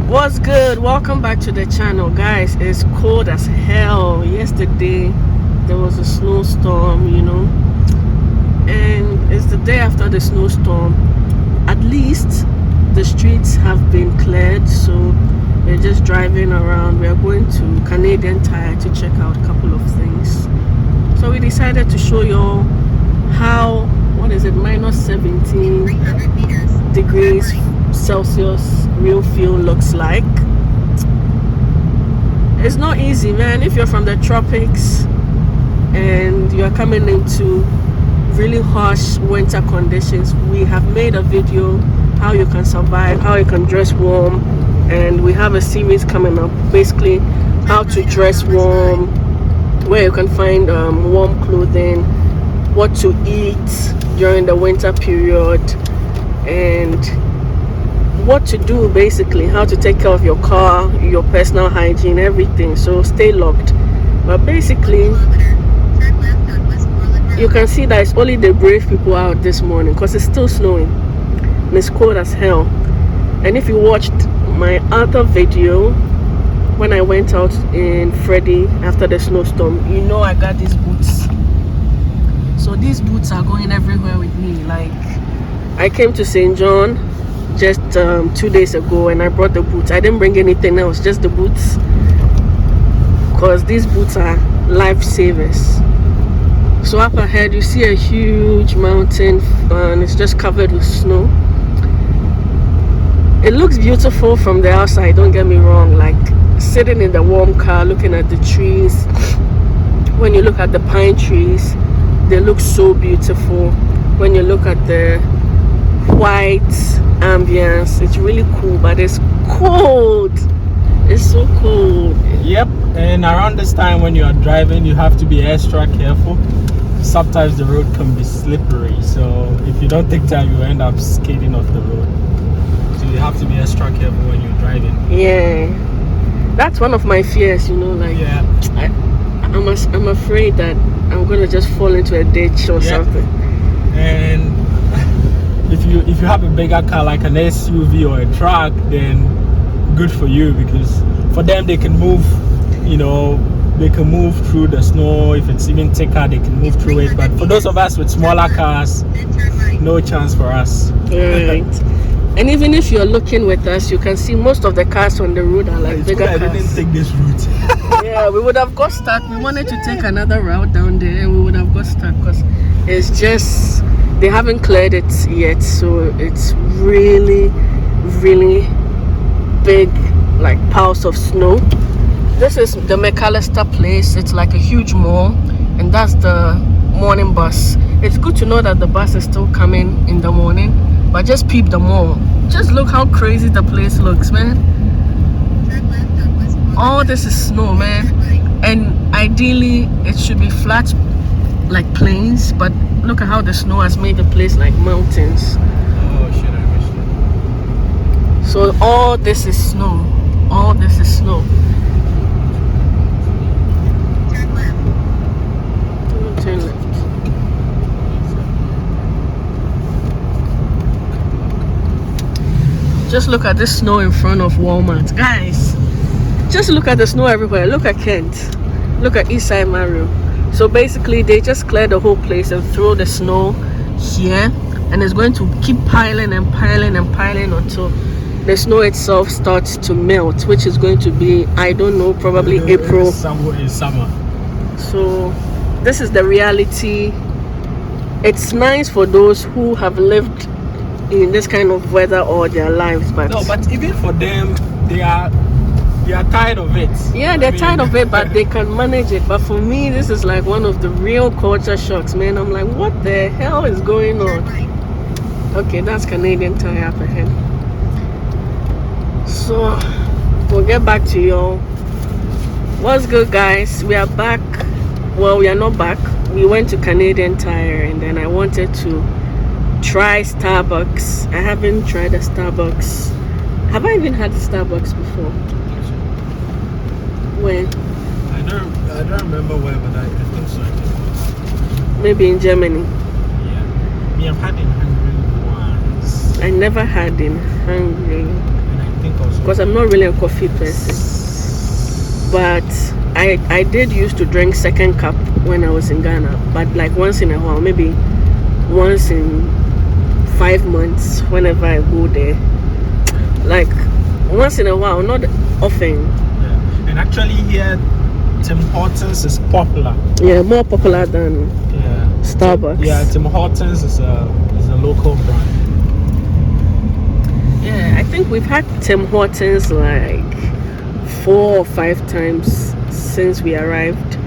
What's good? Welcome back to the channel, guys. It's cold as hell. Yesterday there was a snowstorm, and it's the day after the snowstorm. At least the streets have been cleared, so we're just driving around. We are going to Canadian Tire to check out a couple of things. So we decided to show you all how, minus 17 degrees Celsius real fuel looks like. It's not easy, man. If you're from the tropics and you're coming into really harsh winter conditions, we have made a video how you can survive, how you can dress warm, and we have a series coming up, basically how to dress warm, where you can find warm clothing, what to eat during the winter period, and what to do, basically how to take care of your car, your personal hygiene, everything. So stay locked. But basically you can see that it's only the brave people out this morning because it's still snowing and it's cold as hell. And if you watched my other video when I went out in Freddie after the snowstorm, I got these boots. So these boots are going everywhere with me. Like, I came to St. John just 2 days ago and I brought the boots. I didn't bring anything else, just the boots, because these boots are lifesavers. So up ahead you see a huge mountain and it's just covered with snow. It looks beautiful from the outside, don't get me wrong, like sitting in the warm car looking at the trees. When you look at the pine trees, they look so beautiful. When you look at the white ambience, it's really cool, but it's cold. It's so cold. Yep. And around this time when you are driving, you have to be extra careful. Sometimes the road can be slippery, so if you don't take time, you end up skating off the road. So you have to be extra careful when you're driving. Yeah, that's one of my fears, Yeah. I'm afraid that I'm gonna just fall into a ditch or something. And if you have a bigger car like an SUV or a truck, then good for you, because for them they can move, they can move through the snow. If it's even thicker, they can move through it. But for those of us with smaller cars, no chance for us. Right. And even if you're looking with us, you can see most of the cars on the road are like bigger cars. I didn't take this route. Yeah, we would have got stuck. We wanted to take another route down there and we would have got stuck because it's just, they haven't cleared it yet. So it's really, really big, like piles of snow. This is the McAllister place. It's like a huge mall, and that's the morning bus. It's good to know that the bus is still coming in the morning, but just peep the mall. Just look how crazy the place looks, man. All this is snow, man, and ideally it should be flat like plains, but look at how the snow has made the place like mountains. Oh shit, I missed it. So all this is snow. All this is snow. Turn left. Just look at this snow in front of Walmart, guys. Just look at the snow everywhere. Look at Kent. Look at Eastside Mario. So basically they just clear the whole place and throw the snow here, and it's going to keep piling and piling and piling until the snow itself starts to melt, which is going to be, I don't know, probably April. Somewhere in summer. So this is the reality. It's nice for those who have lived in this kind of weather all their lives, but no, but even for them, they are tired of it. Yeah, they're tired of it, but they can manage it. But for me, this is like one of the real culture shocks, man. I'm like, what the hell is going on? Okay, that's Canadian Tire up ahead. So we'll get back to y'all. What's good, guys? We are back. Well, we are not back. We went to Canadian Tire and then I wanted to try Starbucks. I haven't tried a Starbucks. Have I even had Starbucks before? When? I don't remember where, but I think so. Maybe in Germany. Yeah. Me, I've had in Hungary once. I never had in Hungary. And I think also because I'm not really a coffee person. But I did used to drink second cup when I was in Ghana, but like once in a while, maybe once in 5 months, whenever I go there. Like once in a while, not often. Yeah. And actually here, Tim Hortons is popular. Yeah, more popular than Starbucks. Yeah, Tim Hortons is a local brand. Yeah, I think we've had Tim Hortons like 4 or 5 times since we arrived,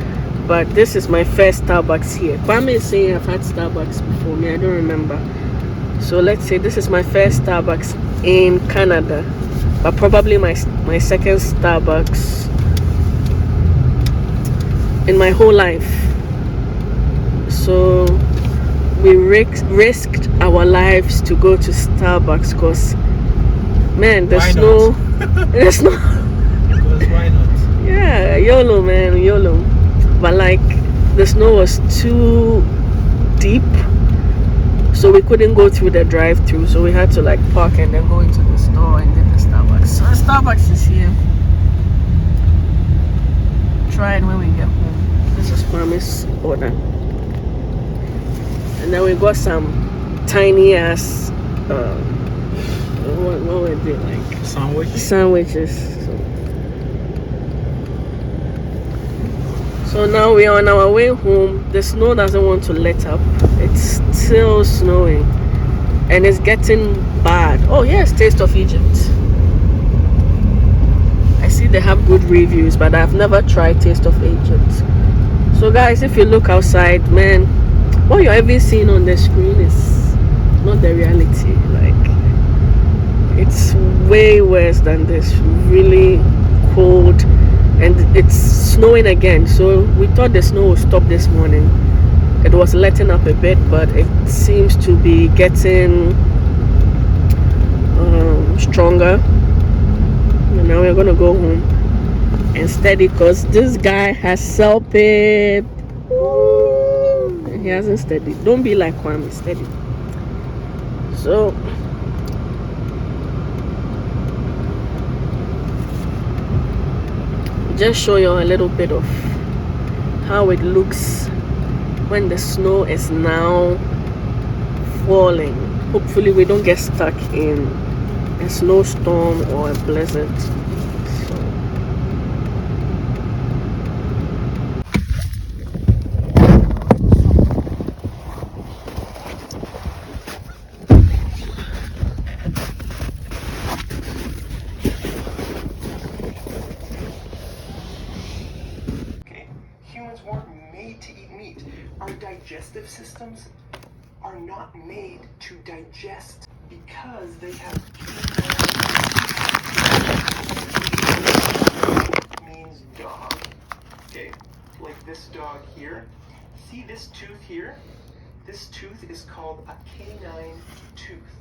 but this is my first Starbucks here. Kwame is saying I've had Starbucks before. Me, I don't remember. So let's say this is my first Starbucks in Canada, but probably my second Starbucks in my whole life. So we risked our lives to go to Starbucks because, man, the snow. The snow. Because why not? Yeah, YOLO, man, YOLO. But like the snow was too deep, so we couldn't go through the drive-through. So we had to like park and then go into the store and get the Starbucks. So Starbucks is here. Try it when we get home. This is Kwame's order. And then we got some tiny ass what were they like? Sandwiches. So now we're on our way home. The snow doesn't want to let up. It's still snowing. And it's getting bad. Oh yes, Taste of Egypt. I see they have good reviews, but I've never tried Taste of Egypt. So guys, if you look outside, man, what you're even seeing on the screen is not the reality. Like, it's way worse than this. Really cold, and it's snowing again. So we thought the snow would stop this morning. It was letting up a bit, but it seems to be getting stronger. And now we're gonna go home and steady, because this guy has self-pip. He hasn't steadied. Don't be like Kwame, steady. So just show you a little bit of how it looks when the snow is now falling. Hopefully we don't get stuck in a snowstorm or a blizzard. Humans weren't made to eat meat. Our digestive systems are not made to digest because they have means dog. Okay, like this dog here. See this tooth here? This tooth is called a canine tooth.